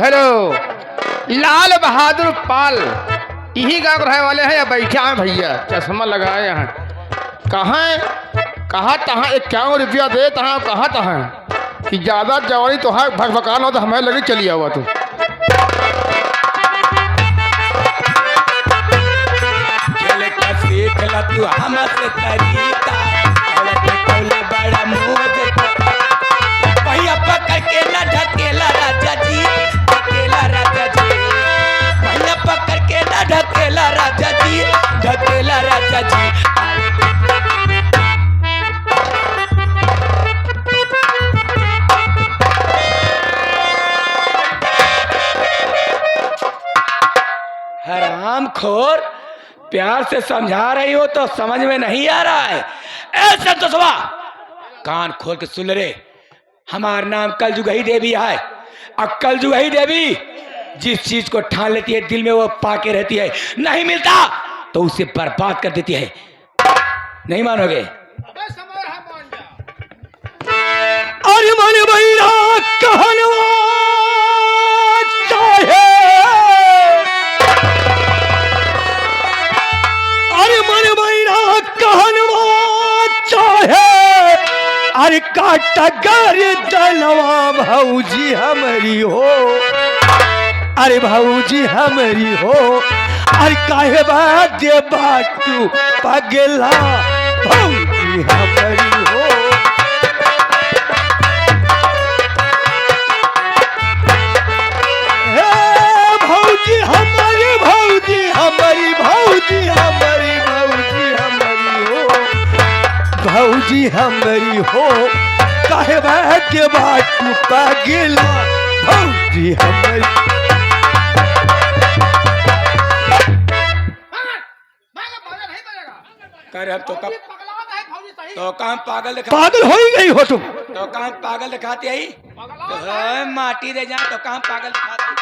Hello, Lal Bahadur पाल यही गांव के रहने वाले हैं या बैठे हैं भैया? चश्मा लगाए हैं। कहाँ तहाँ 51 रुपया दे तहाँ कहाँ तहाँ कि ज्यादा जवानी तो है भगभकान हो तो हमें लगे चली आवा तू। तू हमसे तरीका बड़ा भैया पकड़ के ना ढकेला राजा जी, ढकेला राजा जी, भैया पकड़ के ना ढकेला राजा जी, ढकेला राजा जी। हराम खोर, प्यार से समझा रही हो तो समझ में नहीं आ रहा है। ए संतोषवा, कान खोल के सुन रे, हमारा नाम कलजुगही देवी है। और कलजुगही देवी जिस चीज को ठान लेती है दिल में वो पाके रहती है, नहीं मिलता तो उसे बर्बाद कर देती है। नहीं मानोगे? अरे मन भैया कहनवा चाहे, अरे मन भैया कहनवा चाहे, अरे काटगर दलवा भौजी हमारी हो, अरे भौजी हमारी हो, अरे काहे बात बाटू पगला भौजी हमारी हो। हे भौजी हमारी, भौजी हमारी, भौजी हमारी, भौजी हमारी हो, भौजी हमारी हो, काहे बात बाटू पगला भौजी हमारी। कर तो कब तो काम पागल पागल हो ही गई हो तुम, तो काम पागल दिखाती है तो माटी दे जा, तो काम पागल दिखाती।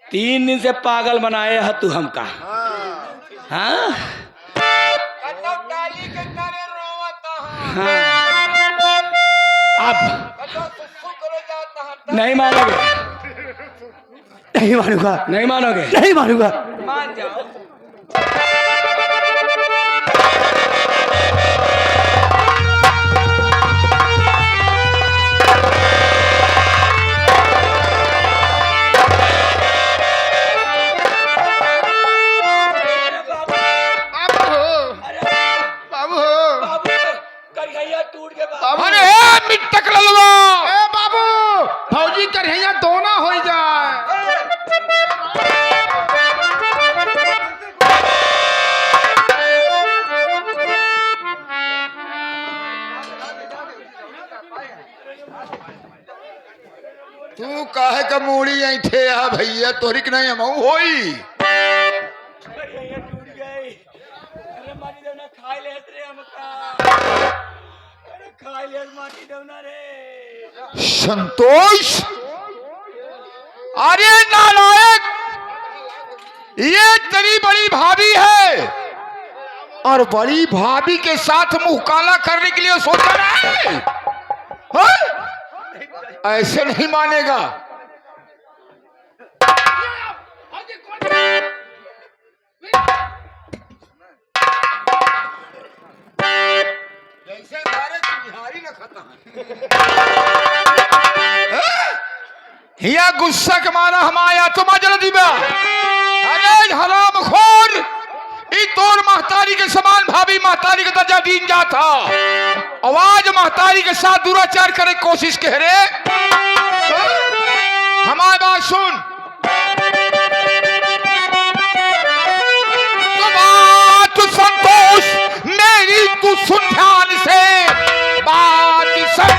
तीन दिन से पागल बनाए है तू हमका। हाँ अब नहीं मानोगे, नहीं मानूंगा, नहीं मानोगे, नहीं मानूंगा, मान जाओ। तू काहे का मूड़ी ऐठे आ भैया, तोरी के नहीं हमहू होई। संतोष, अरे नालायक, ये तेरी बड़ी भाभी है और बड़ी भाभी के साथ मुंह काला करने के लिए सोचा रहा है? ऐसे नहीं मानेगा। जैसे बिहारी न हिया गुस्सा के मारा हम आया तुम अजर दिबा। अरे हराम खोर, तोर महतारी के समान भाभी महतारी का दर्जा दीन जा था। आवाज महतारी के साथ दुराचार करे कोशिश कह रे। हमारी बात सुन, तो बात संतोष मेरी तू सुन ध्यान से, बात सुन।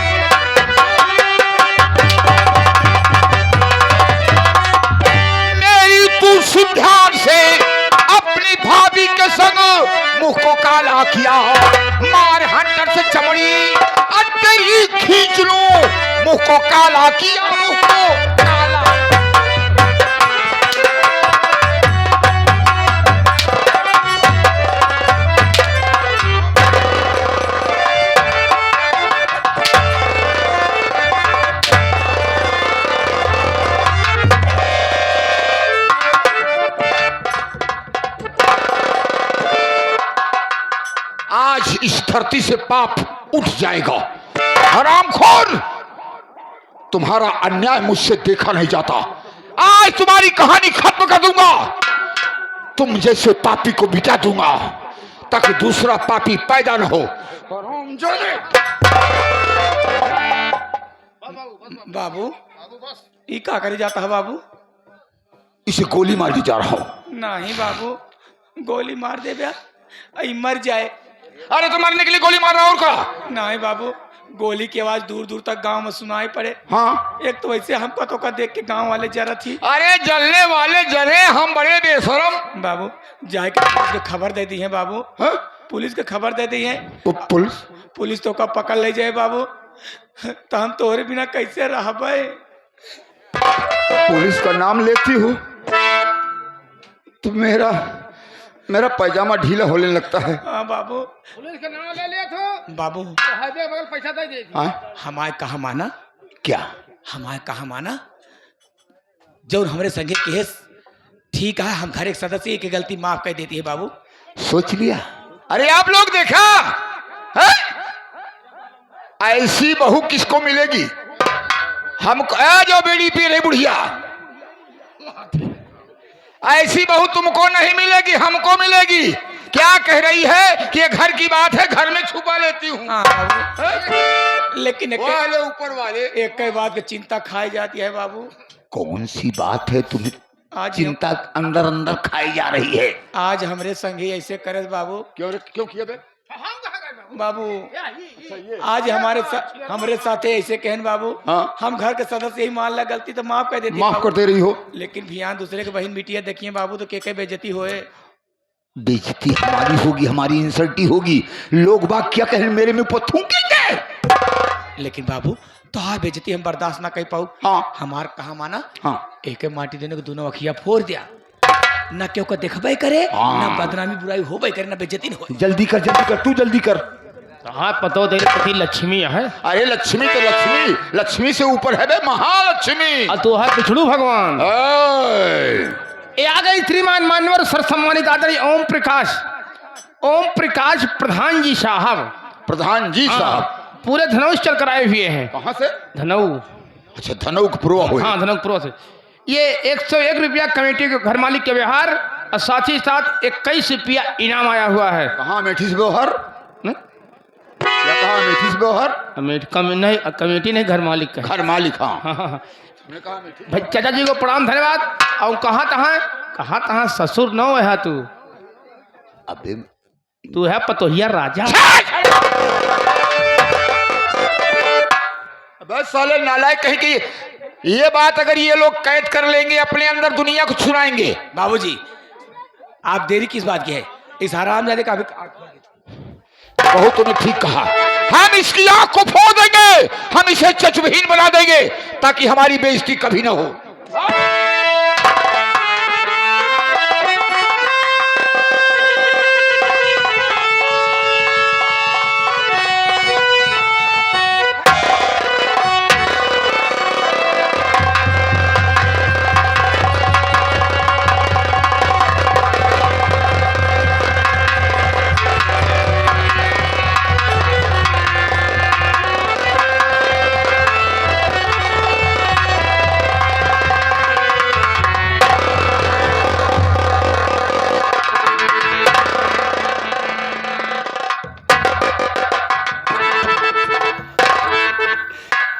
किया, मार हंटर से चमड़ी तेरी खींच लो, मुंह को काला किया, मुंह को काला। आज इस धरती से पाप उठ जाएगा। हरामखोर, तुम्हारा अन्याय मुझसे देखा नहीं जाता। आज तुम्हारी कहानी खत्म कर दूंगा। तुम जैसे पापी को मिटा दूंगा ताकि दूसरा पापी पैदा न हो। बाबू ये क्या करे जाता है बाबू? इसे गोली मारने जा रहा हूं। नहीं बाबू, गोली मार दे बया, मर जाए। अरे तो मरने के लिए गोली मार रहा और का? नहीं बाबू, गोली की आवाज दूर दूर तक गांव में सुनाई पड़े। हाँ, एक तो वैसे हमको तो का देख के गांव वाले जरा थी। अरे जलने वाले जले, हम बड़े बेशरम। बाबू जाए के पुलिस को खबर दे दी है बाबू। हाँ? पुलिस को खबर दे दी है। पुलिस तो का पकड़ ले जाए बाबू, तो हम तोहरे बिना कैसे रह पाए? पुलिस का नाम लेती हूँ तो मेरा पैजामा ढीला होने लगता है। हाँ बाबू, पुलिस का नाम ले लिया तो बाबू हाईवे बगल पैसा दे दे। हमारे कहा माना? क्या हमारे कहा माना? जो हमारे संगे केस ठीक है, हम घर एक सदस्य की गलती माफ कर देती है बाबू। सोच लिया? अरे आप लोग देखा है? ऐसी बहू किसको मिलेगी? हमको जो बीड़ी पी रही बुढ़िया, ऐसी बहू तुमको नहीं मिलेगी, हमको मिलेगी। क्या कह रही है कि ये घर की बात है, घर में छुपा लेती हूँ। लेकिन वाले ऊपर वाले एक बात की चिंता खाई जाती है बाबू। कौन सी बात है तुम्हें आज चिंता अंदर अंदर खाई जा रही है? आज हमरे संगे ऐसे करे बाबू। क्यों किया बे? बाबू आज हमारे साथ ऐसे कहन बाबू। हाँ? हम घर के सदस्य यही मान ला गलती तो माफ कर देती, माफ कर दे रही हो, लेकिन भियान दूसरे के बहन बिटिया देखिए बाबू तो के बेइज्जती होए। बेइज्जती हमारी होगी, हमारी इंसल्टी होगी, लोग बाग क्या कहें, मेरे में थूकेंगे। लेकिन बाबू तो हार बेइज्जती हम बर्दाश्त ना कर पाऊ। हाँ, हमार कहा माना? हाँ, एक माटी देने को दोनों अखिया फोड़ दिया, न क्यों का देखबे करे, हाँ। न बदनामी बुराई होबे करे, न बेइज्जती हो। जल्दी कर तू जल्दी कर। हाँ पतो तेरे पति लक्ष्मी है। अरे लक्ष्मी तो लक्ष्मी से ऊपर है बे, महालक्ष्मी। तो है पिछड़ू भगवान। ये आ गई श्रीमान मान्यवर सर सम्मानित आदरणीय ओम प्रकाश प्रधान जी साहब। प्रधान जी साहब पूरे धनऊ चल कर आए हुए हैं। कहाँ से? धनऊ। अच्छा, धनऊ के पुरवा हुए। हाँ, धनऊ पुरवा से। ये 101 रुपया कमेटी के घर मालिक के व्यवहार और साथ ही साथ 21 रुपया इनाम आया हुआ है। कहाँ मेठी से व्यवहार? क्या कहा मेठी से व्यवहार? कमेटी नहीं, घर मालिक का। घर मालिक, हाँ। हाँ। भाई चाचा जी को प्रणाम, धन्यवाद। और कहाँ तहाँ ससुर न है तू? अबे तू है पतोहिया राजा। बस साले नालायक कहीं की ये बात अगर ये लोग कैद कर लेंगे, अपने अंदर दुनिया को छुड़ाएंगे। बाबूजी आप देरी किस बात की है? इस हरामजादे का बहुत तुमने ठीक कहा। हम इसकी आंख को फोड़ देंगे, हम इसे चचविहीन बना देंगे ताकि हमारी बेइज्जती कभी ना हो।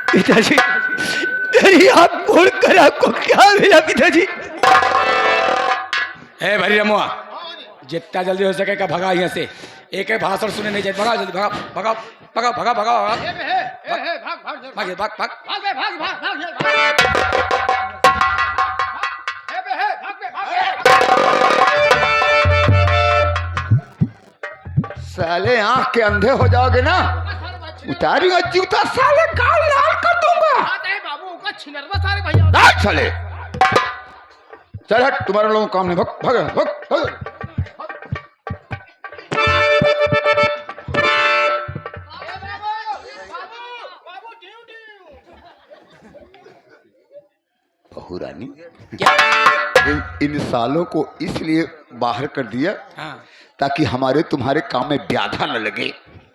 पिताजी तेरी हाथ मोड़ कर आपको क्या मिला पिताजी? ए भरी रमुआ, जितना जल्दी हो सकेगा भगा यहाँ से। एक है भाषण सुने नहीं चाहिए, भगा जल्दी, भगा भगा भगा भगा भगा भाग भाग भाग। साले आंख के अंधे हो जाओगे ना, उतारूंगा जूता, साले गाल लाल कर दूंगा। बाबू का छिनरवा सारे भैया। ना चले, चल हट, तुम्हारे लोगों को काम नहीं, भग भग भग भग। बहू रानी, इन सालों को इसलिए बाहर कर दिया हाँ। ताकि हमारे तुम्हारे काम में व्याधा न लगे।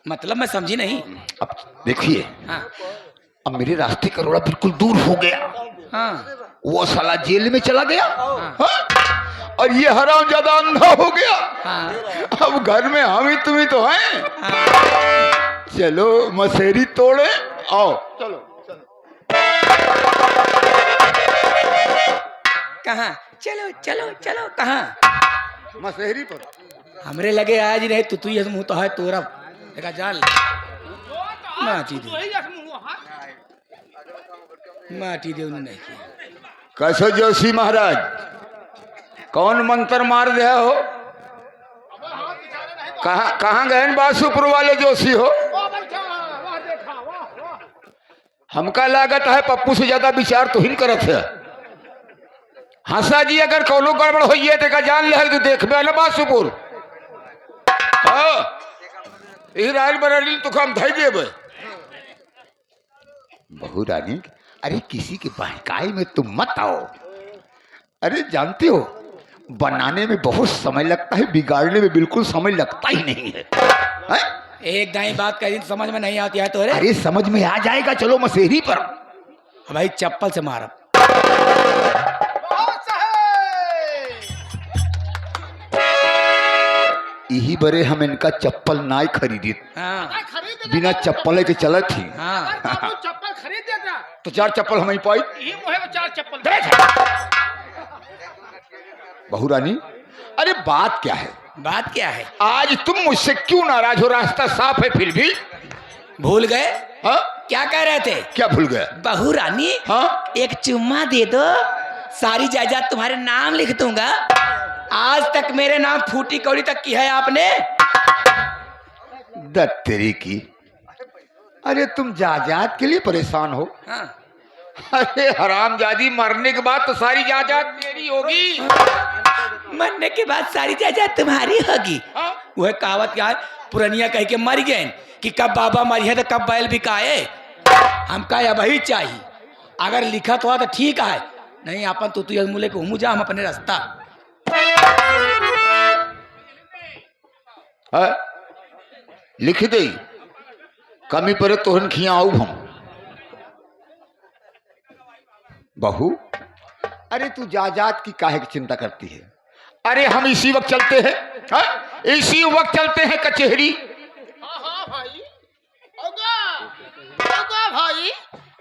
मतलब मैं समझी नहीं। अब देखिए, हाँ। अब मेरे रास्ते का रोड़ा बिल्कुल दूर हो गया। हाँ। वो साला जेल में चला गया। हाँ? और ये हराम ज्यादा अंधा हो गया। हाँ। अब घर में हम ही तुम ही तो हैं। हाँ। चलो मसेरी तोड़े, आओ चलो। कहाँ? चलो चलो चलो, कहाँ? मसेरी पर हमरे लगे आज नहीं, तू ये मुंह तो है तोरा देखा जान माटी दे, माटी दे नहीं किया। कैसो जोशी महाराज, कौन मंत्र मार दिया हो? कहाँ गए बासुपुर वाले जोशी हो? हमका लागत है पप्पू से ज्यादा विचार तो हिन करत है। हंसा जी अगर कौनो गड़बड़ हो देखा जान ले तो देखबे ना बासुपुर। हाँ, रायल बराली तो हम धई देबे। बहू रानी, अरे किसी के बहकाई में तुम मत आओ। अरे जानते हो, बनाने में बहुत समय लगता है, बिगाड़ने में बिल्कुल समय लगता ही नहीं है, है? एक दाई बात कही समझ में नहीं आती है तो अरे समझ में आ जाएगा, चलो मसेरी पर। भाई चप्पल से मारा। यही बरे हम इनका चप्पल ना खरीदे। हाँ। बिना चप्पल के चलत थी। हाँ। चप्पल खरीद देता तो 4 चप्पल हम ही पाई। यही मोहे में 4 चप्पल। बहू रानी, अरे बात क्या है? बात क्या है? आज तुम मुझसे क्यों नाराज हो? रास्ता साफ है फिर भी भूल गए? हाँ? क्या कह रहे थे? क्या भूल गए? बहू रानी, हाँ? एक चुम्मा दे दो, सारी जायदाद तुम्हारे नाम लिख दूंगा। आज तक मेरे नाम फूटी कौड़ी तक की है आपने। दत्तरी की, अरे तुम जायदाद के लिए परेशान हो? हाँ। अरे हरामजादी, मरने के बाद तो सारी जायदाद मेरी होगी। मरने के बाद सारी जायदाद तुम्हारी होगी। हाँ? वह कहावत क्या है, पुरनिया कह के मर गए कि कब बाबा मरी है तो कब बैल बिकाए। हमका अब ही चाहिए। अगर लिखा तो तो ठीक है, नहीं अपन तो मुले को घूमू जा, हम अपने रास्ता। लिख दे, कमी पर तोहन खिया आऊ हम। बहू, अरे तू जायदाद की काहे की चिंता करती है? अरे हम इसी वक्त चलते हैं। हाँ? इसी वक्त चलते हैं कचहरी। हाँ भाई, होगा भाई,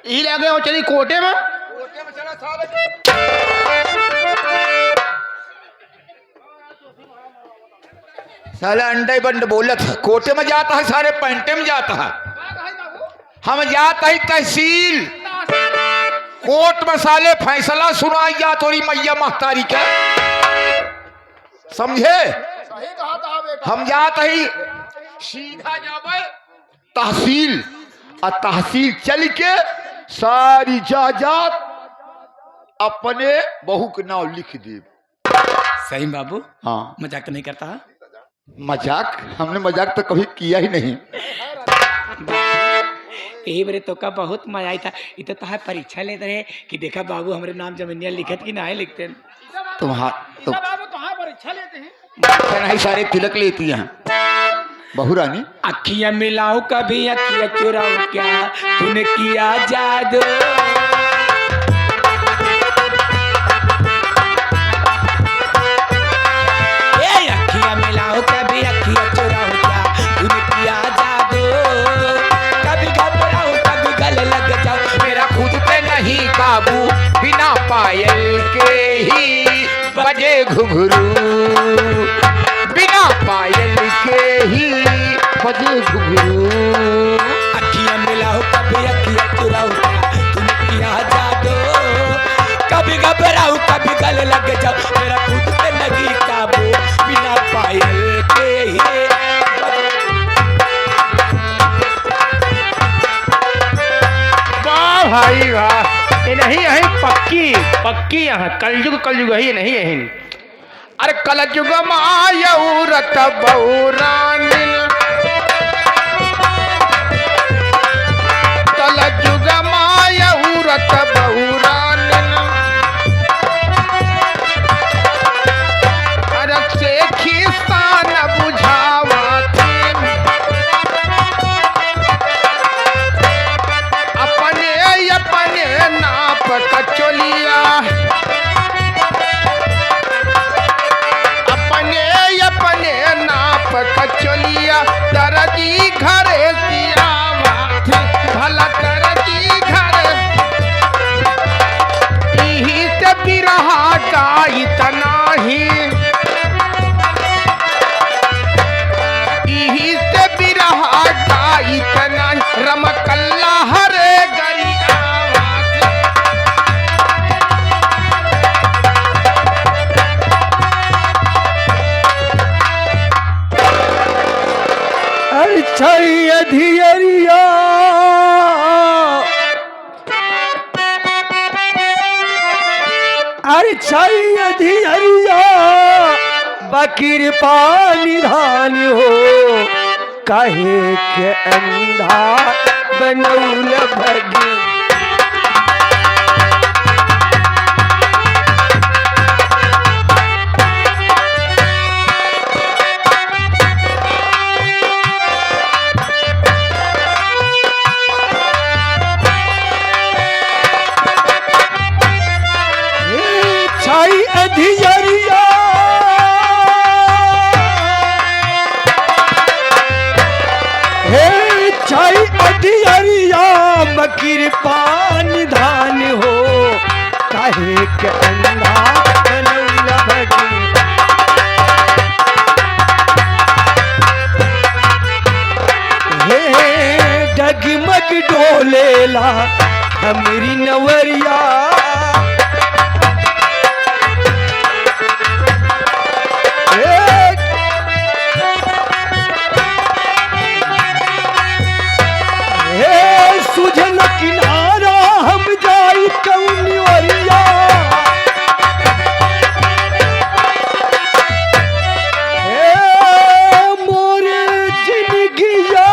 यही लगे हो चली कोटे में। कोटे में चला साले। साला अंडे बंड बोलत है, कोटे में जाता है, सारे पैंटे में जाता है। हम जाता है तहसील कोर्ट में, साले फैसला सुनाई जा तोरी मैया महतारी का, समझे? हम जाते ही सीधा जावे तहसील, और तहसील चल के सारी जायदाद अपने बहू के नाम लिख दे। सही बाबू? हाँ। मजाक तो नहीं करता है? मजाक? हमने मजाक तो कभी किया ही नहीं। यही बरे तो का बहुत मजा आई था। इतना तो परीक्षा लेते रहे कि देखा बाबू हमारे नाम जमीनिया लिखत कि नहीं लिखते। तुम्हारा तो बाबू तो हाँ परीक्षा लेते हैं, नहीं सारे तिलक लेती हैं। बहू रानी, अखियां मिलाऊं कभी अखियां चुराऊं, क्या तूने किया जादू। अखियां मिलाऊं कभी अखियां चुराऊं, क्या तूने किया जादू। कभी घबराऊं कभी गले लग जाऊं, मेरा खुद पे नहीं काबू, बिना पायल के ही बजे घुघरू, बिना पायल के ही बजे घुघरू। अखियां मिलाऊं कभी अखियां चुराऊं, क्या तूने किया जादू। कभी घबराऊं कभी गले लग जाऊं, मेरा खुद पे नहीं काबू, बिना पायल के ही भाई वाह, ये नहीं है पक्की पक्की यहाँ कलयुग है, ये नहीं है। अरे कलयुग मायऊ रत बहुरानिल, कलयुग मायऊ रत बहुरानिल, अरे से खिस्सा न बुझावती, अपने नाप कचोलिया, अपने नाप कचोलिया, दर्जी घरे सियावा भला दर्जी घरे, इही से बिरहा गाइत नाही, इही से बिरहा गाइत नाही, रमकल्ला हरे गरिया। अधियरिया अरे छई अधियरिया बकीर पानी धान हो, काहे के अंधा बनौल भगी, अधियरिया हे छई अधियरिया मकीर पानी धान हो, काहे के अंधा बनौल भगी, हे डगमग डोलेला हमरी नवरिया, सुझन किनारा हम जाई कौनिवरिया, मोरे जिंदगिया,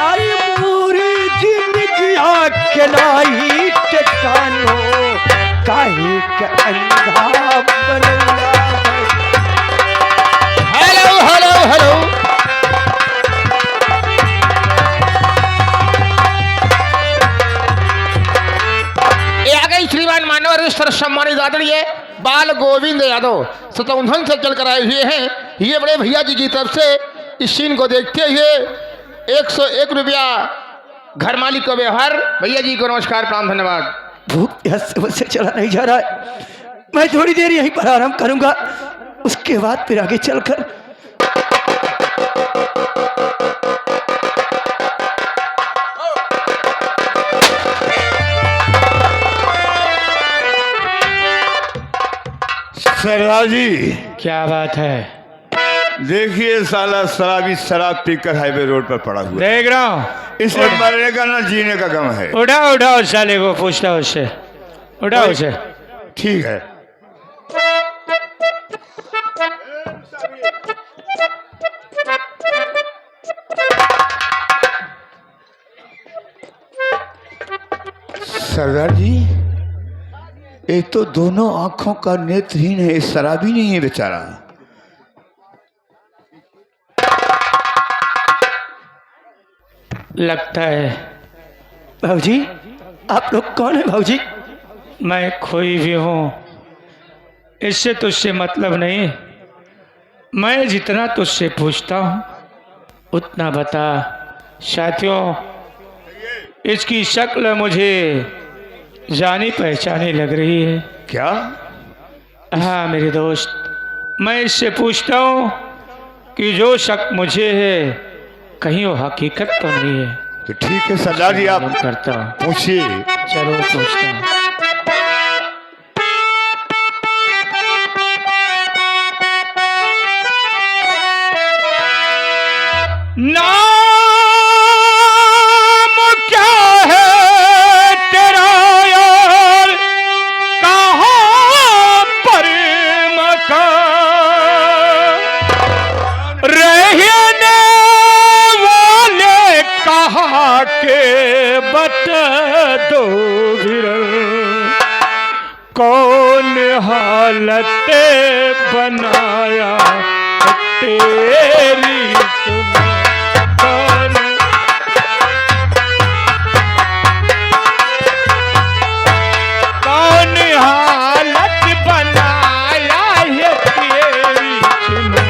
अरे मोरे जिंदगिया के नाही ठिकानो, काहे के अंधा बनौला। हेलो हेलो हेलो, श्रीमान मानवर सम्मानित आदरणीय बाल गोविंद यादव सतौंधन से चलकर आए हुए हैं। ये बड़े भैया जी की तरफ से इस सीन को देखते हुए 101 रुपया घर मालिक को व्यवहार। भैया जी को नमस्कार प्रणाम धन्यवाद। भूख से चला नहीं जा रहा है, मैं थोड़ी देर यहीं पर आराम करूंगा, उसके बाद फिर आगे चलकर सरदार जी क्या बात है? देखिए साला शराबी शराब पीकर हाईवे रोड पर पड़ा हुआ, देख रहा हूँ, इसे मरने का ना जीने का गम है। उठाओ उठाओ साले को, पूछता उससे, उठाओ उसे। ठीक है। सरदार जी एक तो दोनों आंखों का नेत्रहीन है, शराबी नहीं है बेचारा। लगता है भाऊजी, आप लोग कौन है भाऊजी? मैं खोई भी हूँ, इससे तुझसे मतलब नहीं, मैं जितना तुझसे पूछता हूँ उतना बता। साथियों, इसकी शक्ल मुझे जानी पहचानी लग रही है। क्या? हाँ मेरे दोस्त, मैं इससे पूछता हूँ कि जो शक मुझे है कहीं वो हकीकत तो नहीं है। तो ठीक है सरदार जी, आप करता हूँ, पूछिए। चलो पूछता हूँ। ना कौन हालत बनाया तेरी सुनो कौन कौन हालत बनाया है तेरी सुनो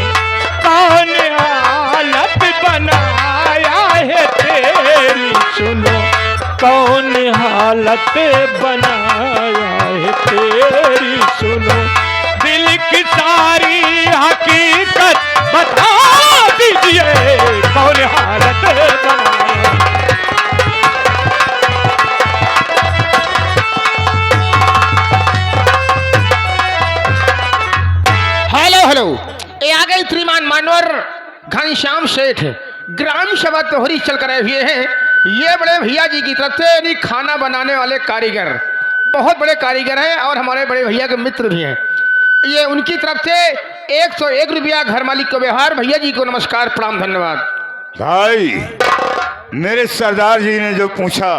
कौन हालत बनाया है तेरी सुनो कौन हालत बनाया है तेरी सुनो दिल की सारी हकीकत बता दीजिए कौन हालत बनाया हेलो हेलो, ये आ गए श्रीमान मानवर घनश्याम सेठ ग्राम सभा तोहरी चल कर आए हुए हैं। ये बड़े भैया जी की तरफ से यानी खाना बनाने वाले कारीगर, बहुत बड़े कारीगर हैं और हमारे बड़े भैया के मित्र भी हैं। ये उनकी तरफ से 101 रुपया घर मालिक को व्यवहार। भैया जी को नमस्कार प्रणाम धन्यवाद। भाई मेरे सरदार जी ने जो पूछा,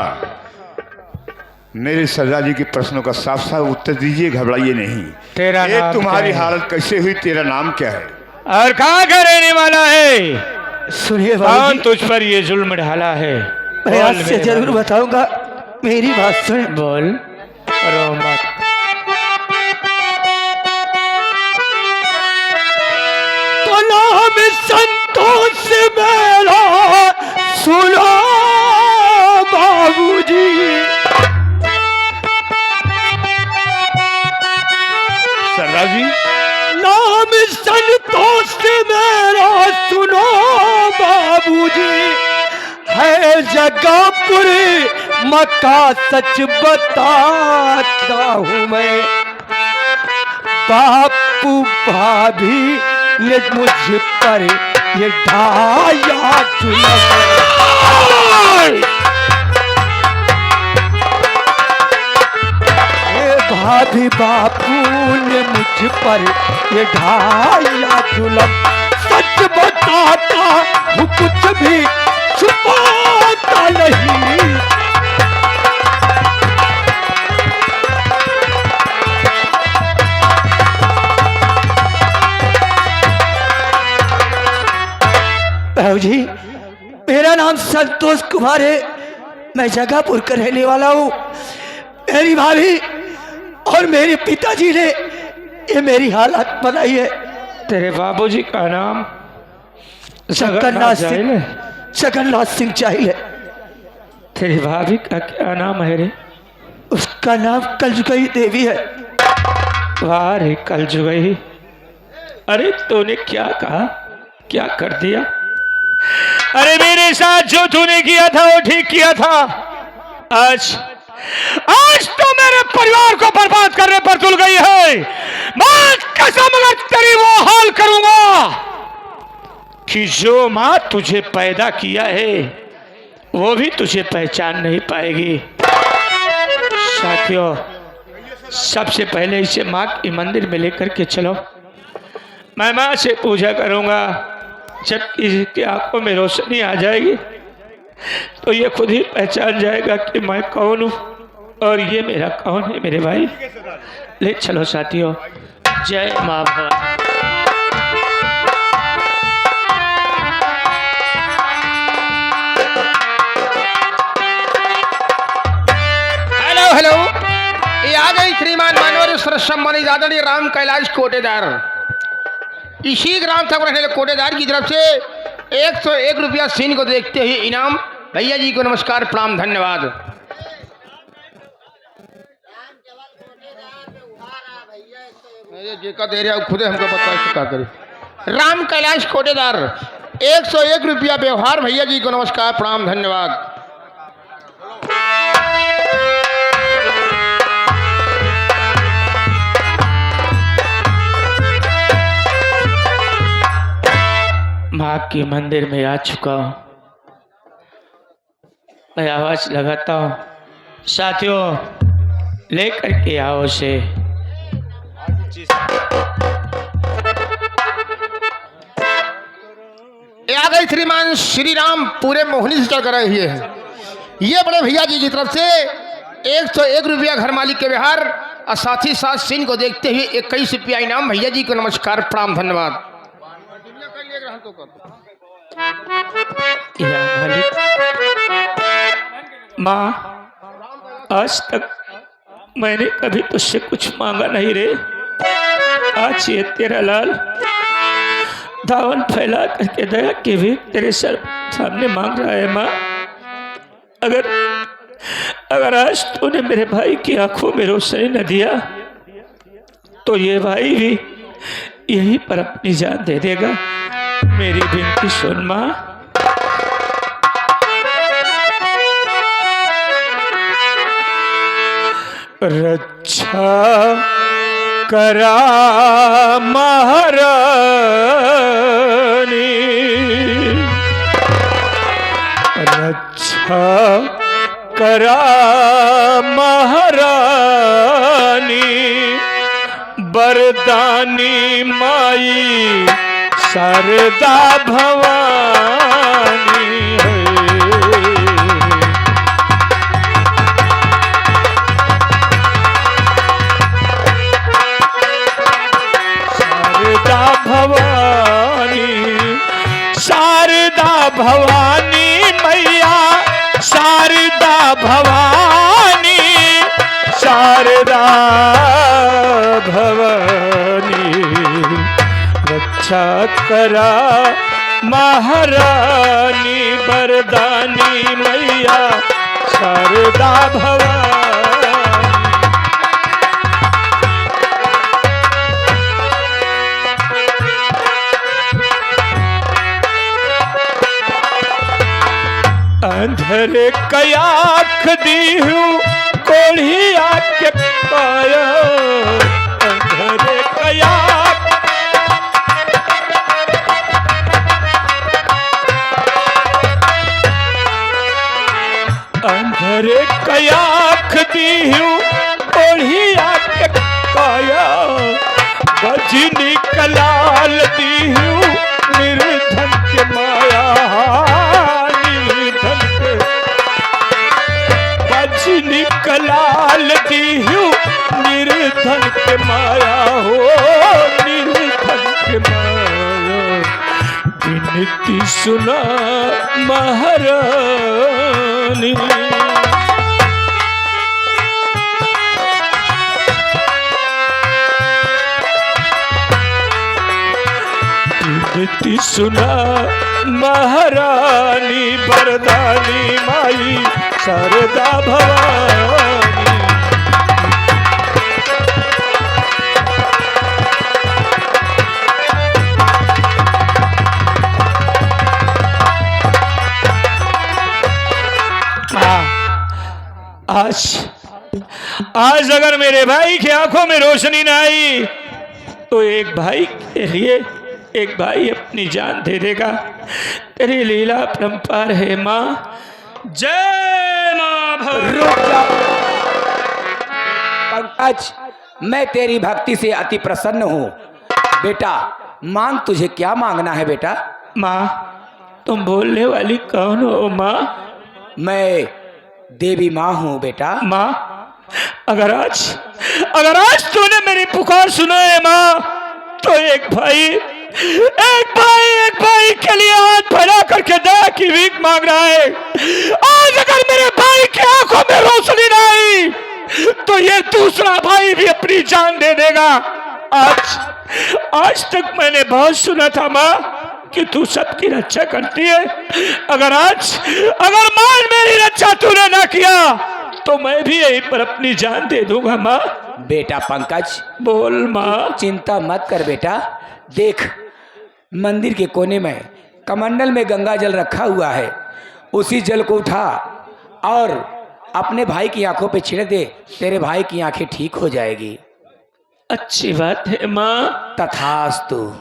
मेरे सरदार जी के प्रश्नों का साफ साफ उत्तर दीजिए, घबराइए नहीं। तेरा ये नाम तुम्हारी क्या है? हालत कैसे हुई, तेरा नाम क्या है? और कहाँ का रहने वाला है? सुनिए कौन बाबूजी, तुझ पर ये जुल्म ढाला है? मैं बोल आज से मेरे जरूर बाबू। बताऊंगा, मेरी बात सुने। बोल रो मत। तो नाम संतोष मेरा सुनो बाबूजी सरदार जी नाम संतोष मेरा सुनो बाबूजी है जगापुर मक्का सच बताता हूँ मैं बापू भाभी ने मुझ पर ये ढाया जुल्म भाभी बापू ने मुझ पर ये ढाया जुल्म सच बताता हूँ कुछ भी छुपाता नहीं बाबूजी, मेरा नाम संतोष कुमार है, मैं जगापुर का रहने वाला हूँ। मेरी भाभी और मेरे पिताजी ने ये मेरी हालत बनाई है। तेरे बाबूजी का नाम जगन्नाथ सिंह, जगन्नाथ सिंह चाहिए। तेरी भाभी का क्या नाम है रे? उसका नाम कलजुगई देवी है। वाह रे कलजुगई, अरे तूने क्या कहा, क्या कर दिया? अरे मेरे साथ जो तूने किया था वो ठीक किया था। आज आज तो मेरे परिवार को बर्बाद करने पर तुल गई है। मैं कसम अगर तेरी वो हाल करूंगा कि जो मां तुझे पैदा किया है वो भी तुझे पहचान नहीं पाएगी। साथियों, सबसे पहले इसे मां के मंदिर में लेकर के चलो। मैं मां से पूजा करूंगा। जब इसकी आंखों में रोशनी आ जाएगी तो ये खुद ही पहचान जाएगा कि मैं कौन हूँ और ये मेरा कौन है। मेरे भाई ले चलो साथियों। जय मां भवानी। हेलो हेलो, ये आ गई श्रीमान मानवर सम्मानित आदरणीय राम कैलाश कोटेदार। इसी ग्राम तक रहने वाले कोटेदार की तरफ से 101 रुपया सीन को देखते हुए इनाम। भैया जी को नमस्कार प्रणाम धन्यवाद। जेका दे रहा खुदे हमको पता है क्या करे। राम कैलाश कोटेदार 101 रुपया व्यवहार। भैया जी को नमस्कार प्रणाम धन्यवाद। माँ के मंदिर में आ चुका हूँ। मैं आवाज लगाता हूँ, साथियों लेकर के आओ से। ये आ गई श्रीमान श्री राम पूरे मोहनी से चल कर रहे हैं। ये बड़े भैया जी की तरफ से 101 रुपया घर मालिक के व्यवहार और साथ ही साथ सीन को देखते हुए 21 रुपया इनाम। भैया जी को नमस्कार, प्रणाम, धन्यवाद। या मालिक, माँ आज तक मैंने कभी तुझसे कुछ मांगा नहीं रे। आज ये तेरा लाल दावन फैला करके दया के भी तेरे सर सामने मांग रहा है। माँ अगर आज तूने मेरे भाई की आंखों में रोशनी न दिया तो ये भाई भी यहीं पर अपनी जान दे देगा। मेरी विनती सुन माँ। रक्षा करा महारानी, रक्षा करा महारानी, बरदानी माई शारदा भवानी है। शारदा भवानी मैया, शारदा भवानी, शारदा भवानी, रक्षा करा महारानी, बरदानी मैया शारदा भवानी। अंधरे कयाख दी हूँ कोढ़ी आके पाया, अंधरे कयाख, अंधरे कयाख दी हूँ कोढ़ी आके पाया, बजनी कलाल दी हूँ निर्धन के माया, बजनी कलाल दी हूँ निर्धन के माया हो, निर्धन के माया। विनती सुना महारानी, विनती सुना महारानी, बरदानी माई शारदा भवानी। आज अगर मेरे भाई की आंखों में रोशनी न आई तो एक भाई के लिए एक भाई अपनी जान दे देगा। तेरी लीला परंपार है माँ। जय माँ पंकज, मैं तेरी भक्ति से अति प्रसन्न हूँ। बेटा मांग, तुझे क्या मांगना है बेटा? माँ तुम बोलने वाली कौन हो माँ? मैं देवी माँ हूँ बेटा। माँ अगर आज तूने मेरी पुकार सुना है माँ, तो एक भाई के लिए हाथ फैला करके दया की भीख मांग रहा है। आज अगर मेरे भाई की आंखों में रोशनी न आई तो ये दूसरा भाई भी अपनी जान दे देगा। आज तक मैंने बहुत सुना था माँ कि तू सबकी रक्षा करती है। अगर मान मेरी रक्षा तूने ना किया तो मैं भी यहीं पर अपनी जान दे दूंगा माँ। बेटा पंकज, बोल माँ। चिंता मत कर बेटा। देख, मंदिर के कोने में कमंडल में गंगा जल रखा हुआ है, उसी जल को उठा और अपने भाई की आंखों पे छिड़क दे, तेरे भाई की आंखें ठीक हो जाएगी। अच्छी बात है माँ। तथास्तु।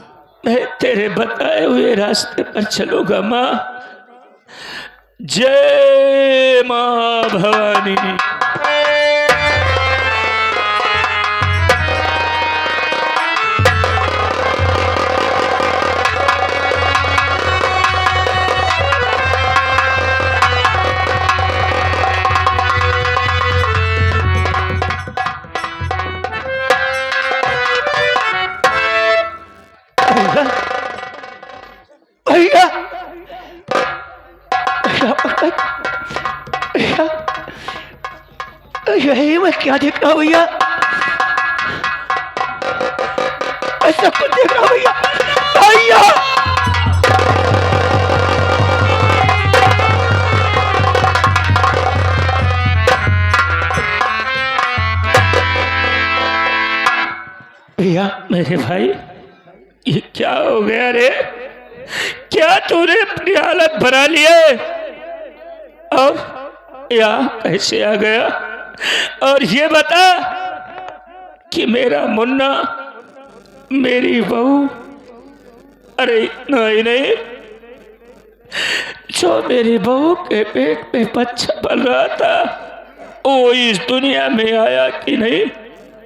मैं तेरे बताए हुए रास्ते पर चलूंगा माँ। जय माँ भवानी। भैया, यही मैं क्या देख रहा हूँ भैया? ऐसा कुछ देख रहा हूँ भैया। भैया भैया, मेरे भाई, ये क्या हो गया रे? क्या तूने अपनी हालत बना ली है? और यहाँ कैसे आ गया? और ये बता कि मेरा मुन्ना, मेरी बहू, अरे नहीं नहीं, जो मेरी बहू के पेट में बच्चा पल रहा था, वो इस दुनिया में आया कि नहीं?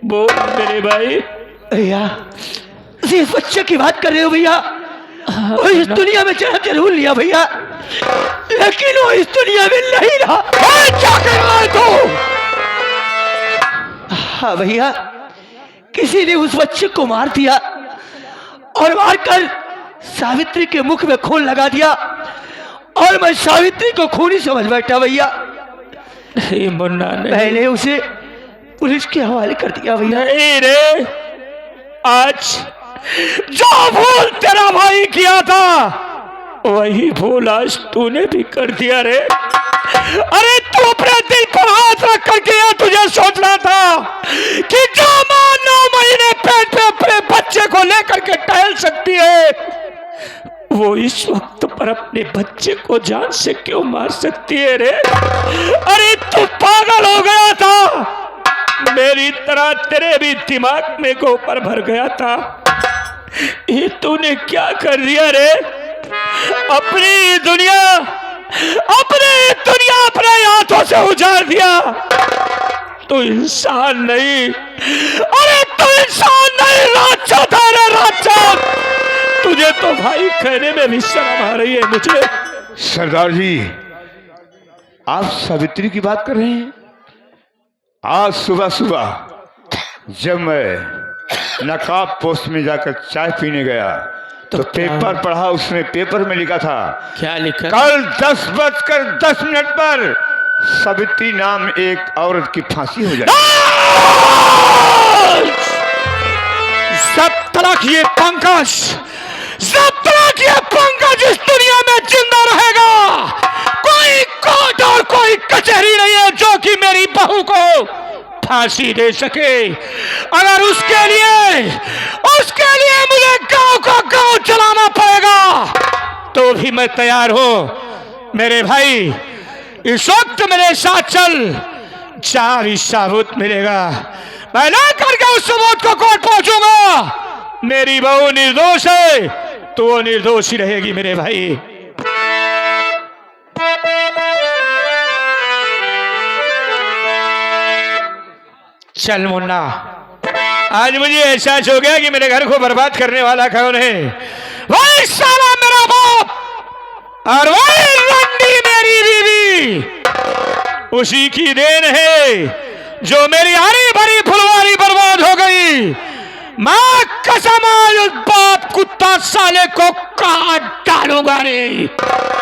बोल मेरे भाई। भैया, इस बच्चे की बात कर रहे हो भैया? वो इस दुनिया में जन्म जरूर लिया भैया, लेकिन वो इस दुनिया में नहीं रहा। क्या कर रहा है तू? हाँ भैया, किसी ने उस बच्चे को मार दिया और मारकर सावित्री के मुख में खून लगा दिया, और मैं सावित्री को खूनी समझ बैठा भैया। नहीं मुन्ना, नहीं। मैंने उसे पुलिस के हवाले कर दिया भैया। नहीं रे, आज जो भूल तेरा भाई किया था, वही भूल आज तूने भी कर दिया रे। अरे तू अपने दिल पर हाथ रख कर गया, तुझे सोचना था कि जो मां 9 महीने पेट पे अपने बच्चे को लेकर के टहल सकती है, वो इस वक्त पर अपने बच्चे को जान से क्यों मार सकती है रे? अरे तू पागल हो गया था, मेरी तरह तेरे भी दिमाग में गोबर भर गया था। ये तूने क्या कर दिया रे? अपनी दुनिया अपने हाथों से उजाड़ दिया। तू इंसान नहीं, अरे तू इंसान नहीं, राक्षस है रे, राक्षस। तुझे तो भाई कहने में भी शर्म आ रही है मुझे। सरदार जी, आप सावित्री की बात कर रहे हैं? आज सुबह सुबह जब मैं नकाब पोस्ट में जाकर चाय पीने गया तो पेपर पढ़ा, उसमें पेपर में लिखा था, क्या लिखा? कल 10:10 पर सावित्री नाम एक औरत की फांसी हो जाए। जब तक ये पंकज इस दुनिया में जिंदा रहेगा, कोई कोर्ट और कोई कचहरी नहीं है जो कि मेरी बहू को फांसी दे सके। अगर उसके लिए मुझे गांव का गांव चलाना पड़ेगा तो भी मैं तैयार हूं। मेरे भाई, इस वक्त मेरे साथ चल, जहां भी सबूत मिलेगा मैं ना करके उस सबूत को कोर्ट पहुंचूंगा। मेरी बहू निर्दोष है तो वो निर्दोष ही रहेगी मेरे भाई। चल मुन्ना, आज मुझे एहसास हो गया कि मेरे घर को बर्बाद करने वाला कौन है। वही साला मेरा बाप और वही रंडी मेरी बीवी, उसी की देन है जो मेरी हरी भरी फुलवारी बर्बाद हो गई। मैं कसम उस बाप कुत्ता साले को काट डालूंगा रे।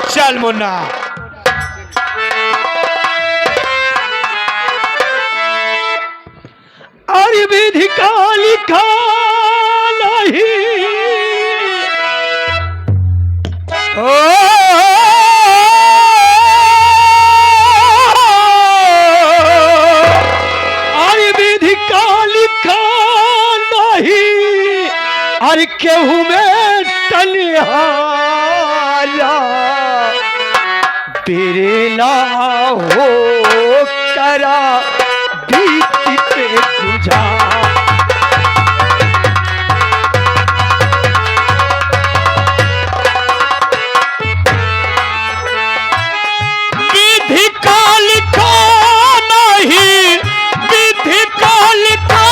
चल मुन्ना। और विधि का लिखा नहीं, और विधि का लिखा नहीं, और केहू में तन्हारा तेरे ना हो करा बीती पे तुझा। विधि का लिखा नहीं, विधि का लिखा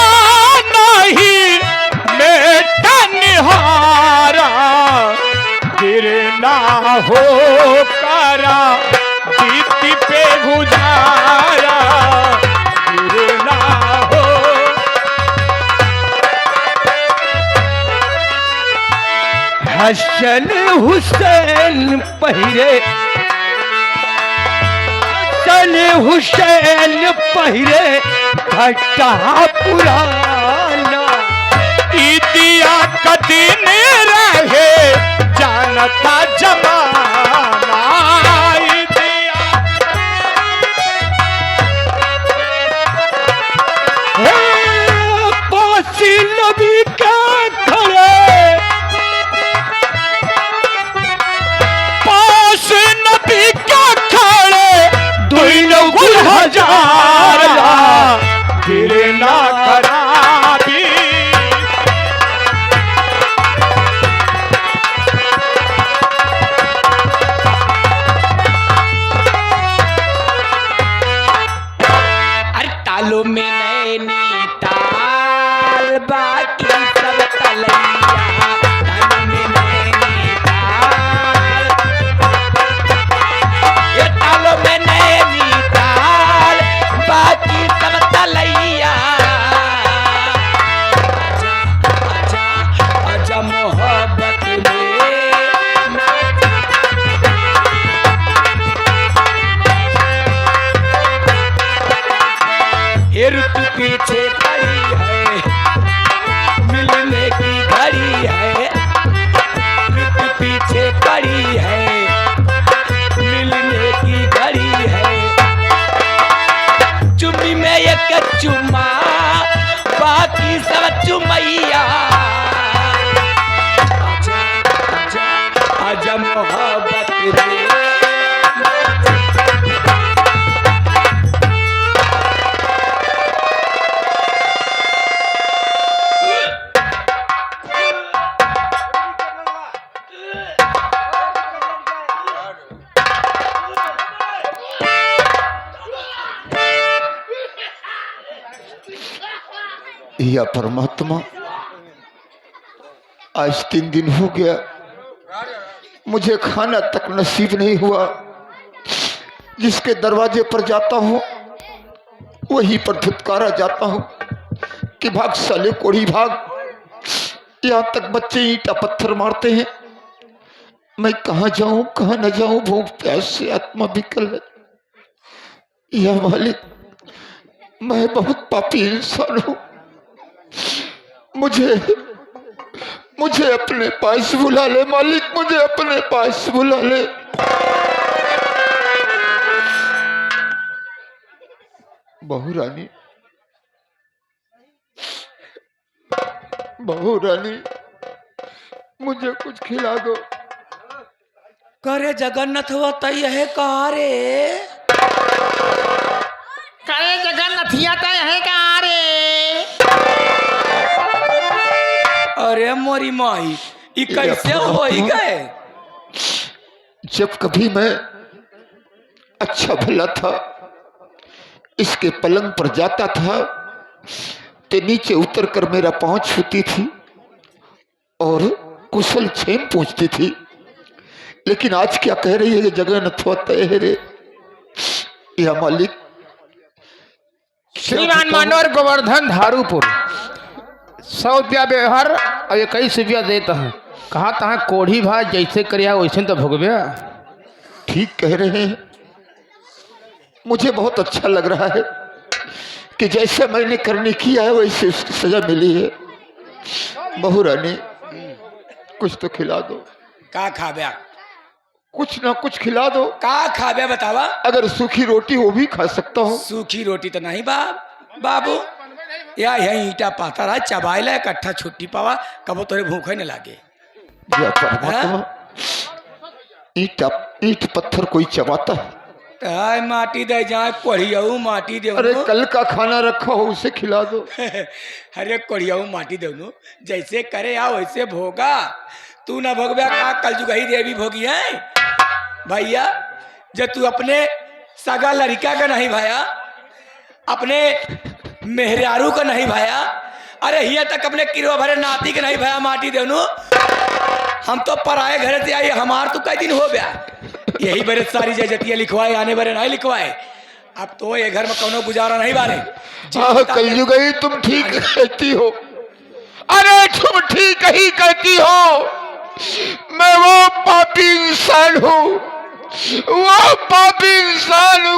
नहीं, मैं तन्हारा तेरे ना हो करा बीती पे गुजारा, तेरे ना हो। हसन हुसैन पहिरे हसन हुसैन पहिरे घटा पुराना। ईदिया कदीन रहे जानता जमाना। ईदिया पासी नबी के खड़े पास नबी का खड़े दुइन गुल हजार गिरे ना खराबी। तालों में नैनी ताल बाकी सब तलैया। तालों में नैनी ताल, ये तालों में नैनी ताल बाकी सब तलैया। आजा आजा आजा मोहब्बत में ये रुत पीछे पड़ी है, मिलने की घड़ी है। रुत पीछे पड़ी है, मिलने की घड़ी है। चुम्मी में एक चुम्मा बाकी सब चुमैया। आजा आजा आजा मोहब्बत में या परमात्मा, आज 3 दिन हो गया मुझे खाना तक नसीब नहीं हुआ। जिसके दरवाजे पर जाता हूँ वहीं पर धुतकारा जाता हूँ कि भाग साले कोढ़ी भाग। यहाँ तक बच्चे ईंटा पत्थर मारते हैं। मैं कहाँ जाऊँ कहाँ न जाऊँ, भूख प्यास से आत्मा विकल है। या मालिक, मैं बहुत पापी इंसान हूँ। मुझे अपने पास बुला ले मालिक, मुझे अपने पास बुला ले। बहू रानी, बहू रानी, मुझे कुछ खिला दो। करे जगन्नाथ होता है कहा रे? करे जगन्नाथिया है कहा रे? अरे मोरी माई, ये कैसे हो ही गए? जब कभी मैं अच्छा भला था, इसके पलंग पर जाता था तो नीचे उतर कर मेरा पांव छूती थी और कुशल क्षेम पूछती थी। लेकिन आज क्या कह रही है, जगह न है रे। या मालिक, श्रीमान मनोहर गोवर्धन धारूपुर 100 रुपया व्यवहार और 21 रुपया देता है। कहा तहाँ कोढ़ी भाई जैसे करिया वैसे तो भोगबे। ठीक कह रहे हैं। मुझे बहुत अच्छा लग रहा है कि जैसे मैंने करने किया है वैसे उसकी सजा मिली है। बहू रानी, कुछ तो खिला दो। का खाबे? कुछ ना कुछ खिला दो। का खाबे बतावा? अगर सूखी रोटी वो भी खा सकता हूँ। सूखी रोटी तो नहीं बाबू, या यही ईटा पाता रहा चबाइल इकट्ठा छुट्टी पावा, कबो तोरे भूखे न लागे। ईट पत्थर कोई चबाता है? माटी दे जाए कोढ़ियाऊ माटी दे। अरे कल का खाना रखा हो उसे खिला दो। अरे कोढ़ियाऊ माटी दे, जैसे करे आ वैसे भोगा। तू ना भोगबे का कल जुगही देवी भोगी है भैया। जब तू अपने सगा लड़का का नहीं भाया, अपने मेहरारू का नहीं भाया, अरे हिया तक अपने किरो भरे नाती के नहीं भाया माटी देवनु। हम तो पराए घर से आए, हमार तो कई दिन हो गया। यही बड़े सारी जजतियाँ लिखवाए, आने बड़े नहीं लिखवाए। अब तो ये घर में कोनो गुजारा नहीं बारे। कलयुगी, तुम ठीक कहती हो। अरे तुम ठीक ही कहती हो। मैं वो पापी इंसान हूँ, वो पापी इंसान हूँ